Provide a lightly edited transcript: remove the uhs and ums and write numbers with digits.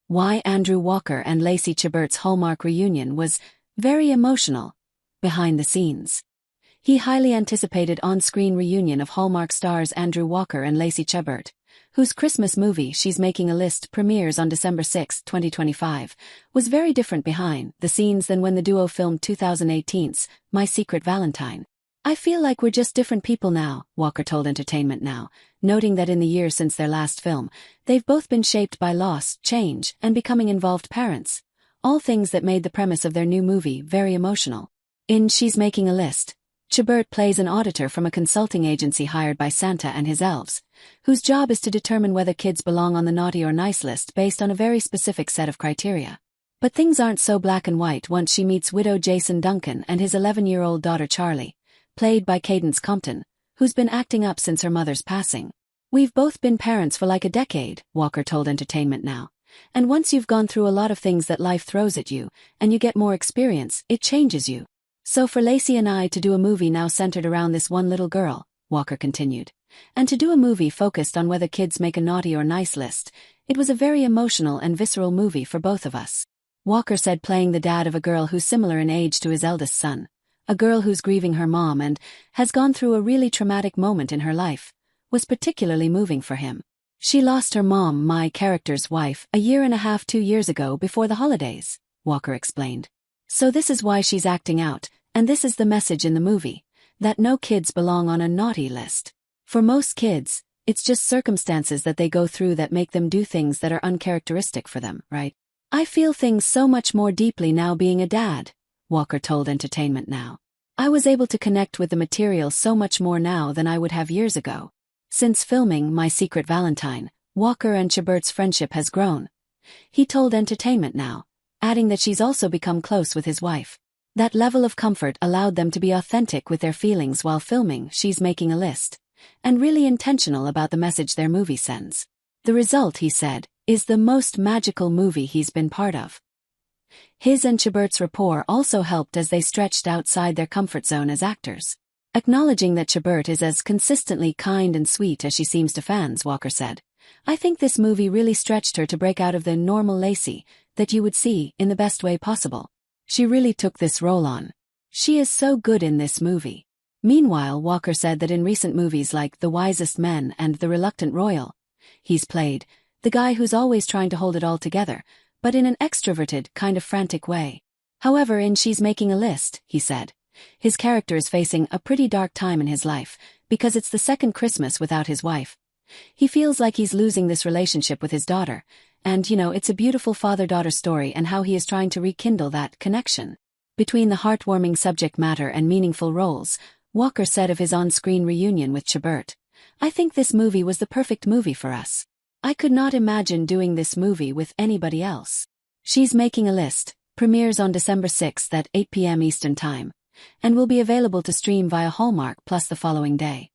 why Andrew Walker and Lacey Chabert's Hallmark reunion was very emotional behind the scenes. He highly anticipated on-screen reunion of Hallmark stars Andrew Walker and Lacey Chabert, whose Christmas movie She's Making a List premieres on December 6, 2025, was very different behind the scenes than when the duo filmed 2018's My Secret Valentine. "I feel like we're just different people now," Walker told Entertainment Now, noting that in the year since their last film, they've both been shaped by loss, change, and becoming involved parents, all things that made the premise of their new movie very emotional. In She's Making a List, Chabert plays an auditor from a consulting agency hired by Santa and his elves, whose job is to determine whether kids belong on the naughty or nice list based on a very specific set of criteria. But things aren't so black and white once she meets widow Jason Duncan and his 11-year-old daughter Charlie, played by Cadence Compton, who's been acting up since her mother's passing. "We've both been parents for like a decade," Walker told Entertainment Now. "And once you've gone through a lot of things that life throws at you, and you get more experience, it changes you. So for Lacey and I to do a movie now centered around this one little girl," Walker continued, "and to do a movie focused on whether kids make a naughty or nice list, it was a very emotional and visceral movie for both of us." Walker said playing the dad of a girl who's similar in age to his eldest son, a girl who's grieving her mom and has gone through a really traumatic moment in her life, was particularly moving for him. "She lost her mom, my character's wife, a year and a half 2 years ago before the holidays," Walker explained. "So this is why she's acting out, and this is the message in the movie, that no kids belong on a naughty list. For most kids, it's just circumstances that they go through that make them do things that are uncharacteristic for them, right? I feel things so much more deeply now being a dad," Walker told Entertainment Now. "I was able to connect with the material so much more now than I would have years ago. Since filming My Secret Valentine, Walker and Chabert's friendship has grown," he told Entertainment Now, adding that she's also become close with his wife. That level of comfort allowed them to be authentic with their feelings while filming She's Making a List, and really intentional about the message their movie sends. "The result," he said, "is the most magical movie he's been part of." His and Chabert's rapport also helped as they stretched outside their comfort zone as actors. Acknowledging that Chabert is as consistently kind and sweet as she seems to fans, Walker said, "I think this movie really stretched her to break out of the normal Lacey that you would see in the best way possible. She really took this role on. She is so good in this movie." Meanwhile, Walker said that in recent movies like The Wisest Men and The Reluctant Royal, he's played the guy who's always trying to hold it all together, but in an extroverted, kind of frantic way. However, in She's Making a List, he said, his character is facing a pretty dark time in his life, because it's the second Christmas without his wife. He feels like he's losing this relationship with his daughter, and it's a beautiful father-daughter story and how he is trying to rekindle that connection. Between the heartwarming subject matter and meaningful roles, Walker said of his on-screen reunion with Chabert, "I think this movie was the perfect movie for us. I could not imagine doing this movie with anybody else." She's Making a List premieres on December 6 at 8 p.m. Eastern Time, and will be available to stream via Hallmark Plus the following day.